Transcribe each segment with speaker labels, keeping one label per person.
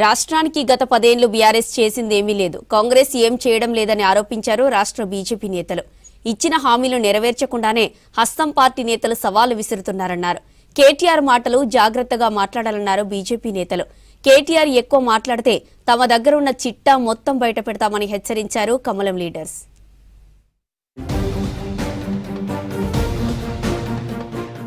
Speaker 1: రాష్ట్రానికి గత 10 ఏళ్లు బీఆర్ఎస్ చేసిందేమీ లేదు, కాంగ్రెస్ ఏం చేయడం లేదని ఆరోపించారు రాష్ట్ర బీజేపీ నేతలు. ఇచ్చిన హామీలు నెరవేర్చకుండానే హస్తం పార్టీ నేతలు సవాలు విసురుతున్నారన్నారు. కేటీఆర్ మాటలు జాగ్రత్తగా మాట్లాడాలన్నారు బీజేపీ నేతలు. కేటీఆర్ ఎక్కువ మాట్లాడితే తమ దగ్గర ఉన్న చిట్టా మొత్తం బయట పెడతామని హెచ్చరించారు కమలం లీడర్స్.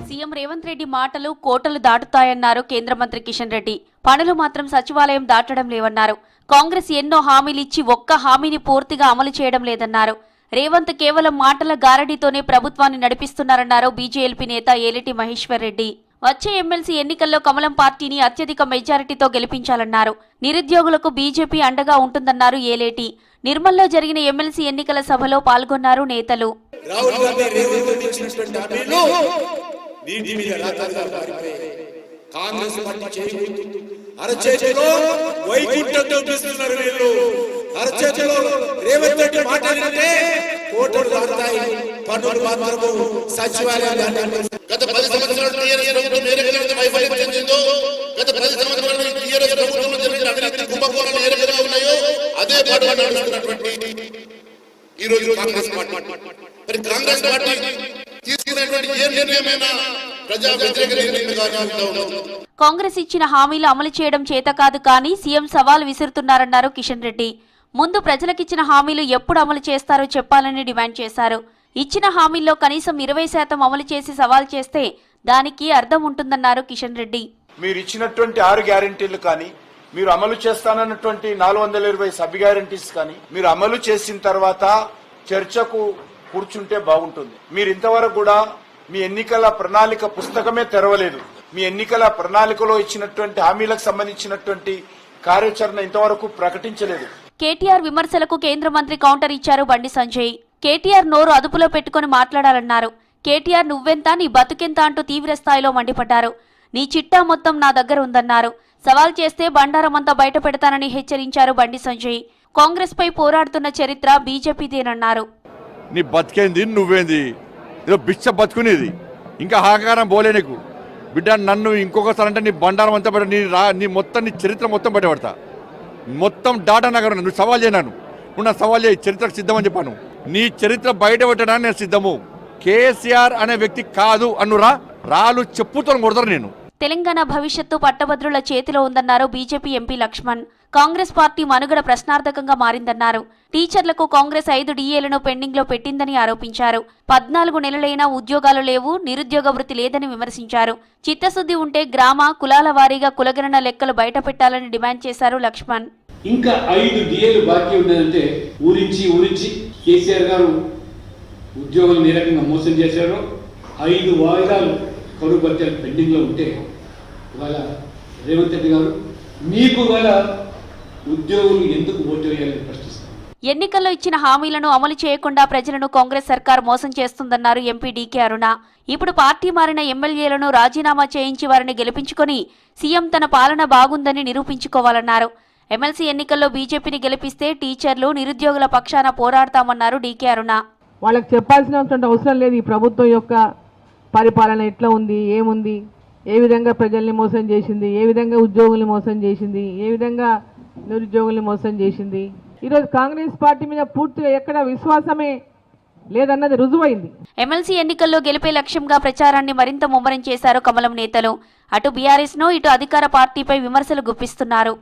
Speaker 1: సీఎం రేవంత్ రెడ్డి మాటలు కోటలు దాటుతాయన్నారు కేంద్ర మంత్రి కిషన్ రెడ్డి. పనులు మాత్రం సచివాలయం దాటడం లేవన్నారు. కాంగ్రెస్ ఎన్నో హామీలిచ్చి ఒక్క హామీని పూర్తిగా అమలు చేయడం లేదన్నారు. రేవంత్ కేవలం మాటల గారడీతోనే ప్రభుత్వాన్ని నడిపిస్తున్నారన్నారు బీజేపీ నేత ఏలేటి మహేశ్వర్ రెడ్డి. వచ్చే ఎమ్మెల్సీ ఎన్నికల్లో కమలం పార్టీని అత్యధిక మెజారిటీతో గెలిపించాలన్నారు. నిరుద్యోగులకు బీజేపీ అండగా ఉంటుందన్నారు ఏలేటి. నిర్మల్లో జరిగిన ఎమ్మెల్సీ ఎన్నికల సభలో పాల్గొన్నారు నేతలు.
Speaker 2: కాంగ్రెస్ పార్టీ అరచేతిలో వైకుంఠం చూపిస్తున్నారు వీళ్ళు. అరచేతిలో రేవంత్ రెడ్డి మాట్లాడితే కోటలు దాటుతాయి, పన్నులు మాత్రము సచివాలయాలు. గత 10 సంవత్సరాలు టీఆర్ఎస్ ప్రభుత్వం ఏ రకంగా వైఫల్యం చెందిందో, గత 10 సంవత్సరాలు టీఆర్ఎస్ ప్రభుత్వంలో జరిగిన అవినీతి కుంభకోణాలు ఏ రకంగా ఉన్నాయో అదే పాటగా నడుస్తున్నటువంటి ఈ రోజు కాంగ్రెస్ పార్టీ. మరి కాంగ్రెస్ పార్టీ తీసుకున్నటువంటి ఏ నిర్ణయమైనా ప్రజా వ్యతిరేక నిర్ణయంగా ఉంటాం.
Speaker 1: కాంగ్రెస్ ఇచ్చిన హామీలు అమలు చేయడం చేత కాదు కానీ సీఎం సవాల్ విసురుతున్నారన్నారు కిషన్ రెడ్డి. ముందు ప్రజలకిచ్చిన హామీలు ఎప్పుడు అమలు చేస్తారో చెప్పాలని డిమాండ్ చేశారు. ఇచ్చిన హామీల్లో కనీసం 20% అమలు చేసి సవాల్ చేస్తే దానికి అర్థం ఉంటుందన్నారు కిషన్ రెడ్డి.
Speaker 3: మీరు ఇచ్చినటువంటి 6 గ్యారెంటీలు కానీ, మీరు అమలు చేస్తానన్నటువంటి 420 సబ్ గ్యారెంటీస్ కానీ మీరు అమలు చేసిన తర్వాత చర్చకు కూర్చుంటే బాగుంటుంది. మీరు ఇంతవరకు కూడా మీ ఎన్నికల ప్రణాళిక పుస్తకమే తెరవలేదు. మీ ఎన్నికల ప్రణాళికలో ఇచ్చినటువంటి హామీలకు సంబంధించినటువంటి కార్యాచరణ ఇంతవరకు ప్రకటించలేదు.
Speaker 1: కేటీఆర్ విమర్శలకు కేంద్ర మంత్రి కౌంటర్ ఇచ్చారు బండి సంజయ్. కేటీఆర్ నోరు అదుపులో పెట్టుకుని మాట్లాడాలన్నారు. కేటీఆర్ నువ్వెంత నీ బతుకెంత అంటూ తీవ్ర స్థాయిలో మండిపడ్డారు. నీ చిట్టా మొత్తం నా దగ్గర ఉందన్నారు. సవాల్ చేస్తే బండారమంతా బయట పెడతానని హెచ్చరించారు బండి సంజయ్. కాంగ్రెస్ పై పోరాడుతున్న చరిత్ర బీజేపీదేనన్నారు.
Speaker 4: నీ బతికేంది, నువ్వేంది, ఏదో బిచ్చ బతుకునేది, ఇంకా హాకారం పోలే నీకు బిడ్డ. నన్ను ఇంకొకసారి అంటే నీ బండారం అంతా బయట, నీ మొత్తం నీ చరిత్ర మొత్తం బయట పెడతా. మొత్తం డాటా నగరం నువ్వు సవాల్ చేయనాను, నువ్వు నా సవాల్ చేయి, చరిత్రకు సిద్ధమని చెప్పాను. నీ చరిత్ర బయట పెట్టడానికి నేను సిద్ధము. కేసీఆర్ అనే వ్యక్తి కాదు అన్నురా, రాళ్ళు చెప్పుతో కొడతారు నేను.
Speaker 1: తెలంగాణ భవిష్యత్తు పట్టభద్రుల చేతిలో ఉందన్నారు BJP MP Laxman. Congress party మనుగడ ప్రశ్నార్థకంగా మారిందన్నారు. టీచర్లకు కాంగ్రెస్ 5 డిఏలను పెండింగ్ లో పెట్టిందని ఆరోపించారు. 14 నెలలైనా ఉద్యోగాలు లేవు, నిరుద్యోగ వృత్తి లేదని విమర్శించారు. చిత్తశుద్ధి ఉంటే గ్రామ కులాల వారీగా కులగణన లెక్కలు బయట పెట్టాలని డిమాండ్ చేశారు లక్ష్మణ్.
Speaker 5: ఇంకా 5 డిఏలు బాకీ ఉన్నదంటే ఊరించి కేసీఆర్ గారు ఉద్యోగులు ఏ రకంగా మోసం చేశారో, 5 వాయిదాలు కరువు భత్యాలు పెండింగ్ లో ఉంటే ఇవాళ రేవంత్ రెడ్డి గారు మీకు ఇవాళ ఉద్యోగులు ఎందుకు ఓటు వేయాలని ప్రశ్నిస్తారు.
Speaker 1: ఎన్నికల్లో ఇచ్చిన హామీలను అమలు చేయకుండా ప్రజలను కాంగ్రెస్ సర్కార్ మోసం చేస్తుందన్నారు ఎంపీ డీకే అరుణ. ఇప్పుడు పార్టీ మారిన ఎమ్మెల్యేలను రాజీనామా చేయించి వారిని గెలిపించుకొని సీఎం తన పాలన బాగుందని నిరూపించుకోవాలన్నారు. ఎమ్మెల్సీ ఎన్నికల్లో బీజేపీని గెలిపిస్తే టీచర్లు నిరుద్యోగుల పక్షాన పోరాడతామన్నారు డీకే అరుణ.
Speaker 6: వాళ్ళకి చెప్పాల్సిన అవసరం లేదు. ఈ ప్రభుత్వం యొక్క పరిపాలన ఎట్లా ఉంది, ఏముంది, ఏ విధంగా ప్రజల్ని మోసం చేసింది, ఏ విధంగా ఉద్యోగుల్ని మోసం చేసింది, ఏ విధంగా నిరుద్యోగుల్ని మోసం చేసింది. ఈరోజు కాంగ్రెస్ పార్టీ మీద పూర్తిగా ఎక్కడ విశ్వాసమే లేదన్నది రుజువైంది.
Speaker 1: ఎమ్మెల్సీ ఎన్నికల్లో గెలిపే లక్ష్యంగా ప్రచారాన్ని మరింత ముమ్మరం చేశారు కమలం నేతలు. అటు బీఆర్ఎస్ ను, ఇటు అధికార పార్టీపై విమర్శలు గుప్పిస్తున్నారు.